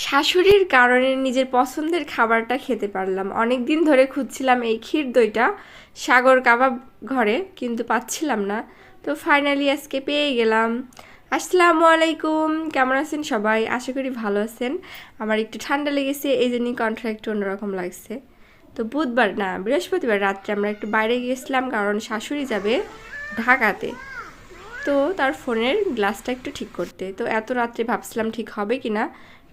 শাশুড়ির কারণে নিজের পছন্দের খাবারটা খেতে পারলাম। অনেক দিন ধরে খুঁজছিলাম এই ক্ষীর দইটা সাগর কাবাব ঘরে, কিন্তু পাচ্ছিলাম না। তো ফাইনালি আজকে পেয়ে গেলাম। আসসালামু আলাইকুম, কেমন আছেন সবাই? আশা করি ভালো আছেন। আমার একটু ঠান্ডা লেগেছে, এই জন্যই কণ্ঠটা একটু অন্যরকম লাগছে। তো বুধবার না বৃহস্পতিবার রাত্রে আমরা একটু বাইরে গিয়েছিলাম, কারণ শাশুড়ি যাবে ঢাকাতে। তো তার ফোনের গ্লাসটা একটু ঠিক করতে, তো এত রাত্রে ভাবছিলাম ঠিক হবে কি না।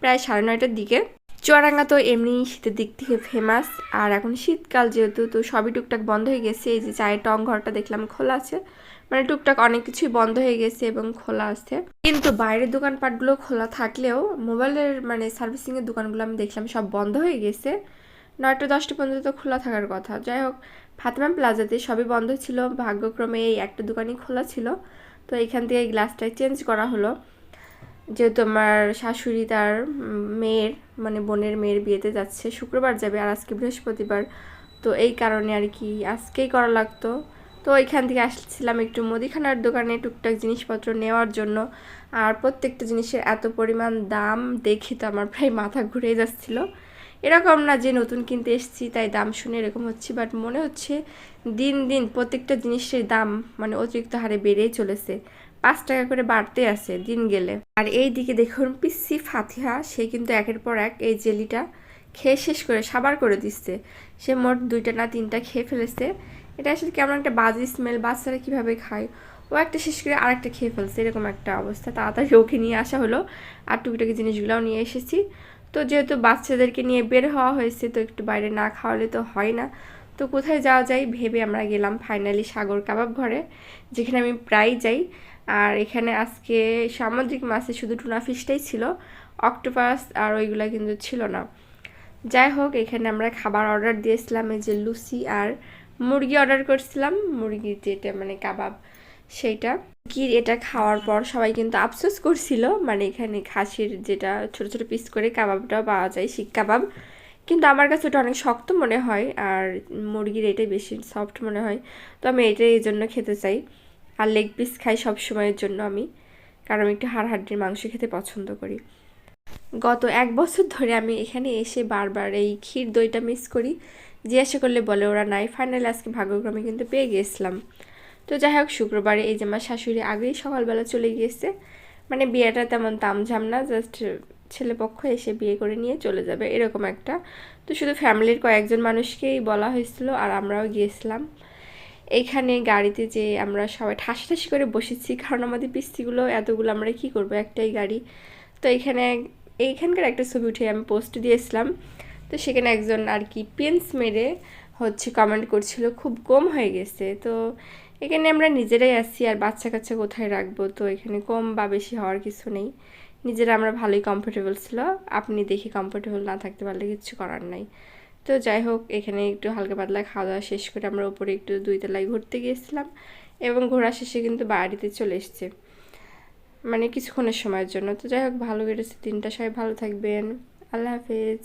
প্রায় 9:30টার দিকে। চুয়াডাঙ্গা তো এমনি শীতের দিক থেকে ফেমাস, আর এখন শীতকাল যেহেতু, তো সবই টুকটাক বন্ধ হয়ে গেছে। এই যে চায়ের টং ঘরটা দেখলাম খোলা আছে, মানে টুকটাক অনেক কিছুই বন্ধ হয়ে গেছে এবং খোলা আছে। কিন্তু বাইরের দোকানপাটগুলো খোলা থাকলেও মোবাইলের মানে সার্ভিসিংয়ের দোকানগুলো আমি দেখলাম সব বন্ধ হয়ে গেছে। 9টা-10টা পর্যন্ত খোলা থাকার কথা। যাই হোক, ফাতেমা প্লাজাতে সবই বন্ধ ছিল, ভাগ্যক্রমে এই একটা দোকানই খোলা ছিল। তো এখান থেকে গ্লাসটা চেঞ্জ করা হলো, যেহেতু আমার শাশুড়ি তার মেয়ের মানে বোনের মেয়ের বিয়েতে যাচ্ছে, শুক্রবার যাবে, আর আজকে বৃহস্পতিবার। তো এই কারণে আর কি আজকেই করা লাগতো। তো এখান থেকে আসছিলাম একটু মুদিখানার দোকানে টুকটাক জিনিসপত্র নেওয়ার জন্য। আর প্রত্যেকটা জিনিসের এত পরিমাণ দাম দেখে তো আমার প্রায় মাথা ঘুরে যাচ্ছিল। এরকম না যে নতুন কিনতে এসেছি তাই দাম শুনে এরকম হচ্ছে, বাট মনে হচ্ছে দিন দিন প্রত্যেকটা জিনিসের দাম মানে অতিরিক্ত হারে বেড়েই চলেছে। 5 টাকা করে বাড়তে আছে দিন গেলে। আর এই দিকে দেখুন পিসি ফাতিহা, সে কিন্তু একের পর এক এই জেলিটা খেয়ে শেষ করে সাবার করে দিচ্ছে। সে মোট 2টা না 3টা খেয়ে ফেলেছে। এটা আসলে কেমন একটা বাজে স্মেল, বাচ্চারা কীভাবে খায়। ও একটা শেষ করে আরেকটা খেয়ে ফেলছে, এরকম একটা অবস্থা। তাড়াতাড়ি ওকে নিয়ে আসা হলো, আর টুকিটাকি জিনিসগুলোও নিয়ে এসেছি। তো যেহেতু বাচ্চাদেরকে নিয়ে বের হওয়া হয়েছে, তো একটু বাইরে না খাওয়ালে তো হয় না। তো কোথায় যাওয়া যায় ভেবে আমরা গেলাম ফাইনালি সাগর কাবাব ঘরে, যেখানে আমি প্রায় যাই। আর এখানে আজকে সামুদ্রিক মাছে শুধু টুনা ফিশটাই ছিল, অক্টোপাস আর ওইগুলা কিন্তু ছিল না। যাই হোক, এখানে আমরা খাবার অর্ডার দিয়েছিলাম, এই যে লুচি আর মুরগি অর্ডার করছিলাম, মুরগি যেটা মানে কাবাব সেইটা কি। এটা খাওয়ার পর সবাই কিন্তু আফসোস করছিল, মানে এখানে খাসির যেটা ছোট ছোট পিস করে কাবাবটাও পাওয়া যায়, শিক কাবাব, কিন্তু আমার কাছে ওটা অনেক শক্ত মনে হয়, আর মুরগির এটাই বেশি সফট মনে হয়। তো আমি এটাই এই জন্য খেতে চাই। আর লেগ পিস খাই সব সময়ের জন্য আমি, কারণ আমি একটু হাড় হাড্ডির মাংস খেতে পছন্দ করি। গত 1 বছর ধরে আমি এখানে এসে বারবার এই ক্ষীর দইটা মিস করি। জিজ্ঞাসা করলে বলে ওরা নাই। ফাইনালি আজকে ভাগ্যক্রমে কিন্তু পেয়ে গিয়েছিলাম। তো যাই হোক, শুক্রবারে এই যে আমার শাশুড়ি আগেই সকালবেলা চলে গিয়েছে, মানে বিয়েটা তেমন তামঝাম না, জাস্ট ছেলেপক্ষ এসে বিয়ে করে নিয়ে চলে যাবে এরকম একটা। তো শুধু ফ্যামিলির কয়েকজন মানুষকেই বলা হয়েছিল, আর আমরাও গিয়েছিলাম। এইখানে গাড়িতে যে আমরা সবাই ঠাসাঠাসি করে বসেছি, কারণ আমাদের পিস্তিগুলো এতগুলো আমরা কি করব, একটাই গাড়ি। তো এইখানকার একটা ছবি উঠে আমি পোস্ট দিয়েছিলাম। তো সেখানে একজন আর কি পেন্স মেরে হচ্ছে কমেন্ট করছিল খুব কম হয়ে গেছে। তো এখানে আমরা নিজেরাই আসছি, আর বাচ্চা কাচ্চা কোথায় রাখবো, তো এখানে কম বা বেশি হওয়ার কিছু নেই। নিজেরা আমরা ভালোই কমফোর্টেবল ছিল, আপনি দেখে কমফোর্টেবল না থাকতে পারলে কিছু করার নাই। তো যাই হোক, এখানে একটু হালকা পাতলা খাওয়া দাওয়া শেষ করে আমরা উপরে একটু 2 তলায় ঘুরতে গিয়েছিলাম, এবং ঘোরা শেষে কিন্তু বাড়িতে চলে এসছে, মানে কিছুক্ষণের সময়ের জন্য। তো যাই হোক, ভালো কেটেছে দিনটা, সবাই ভালো থাকবেন। আল্লাহ হাফেজ।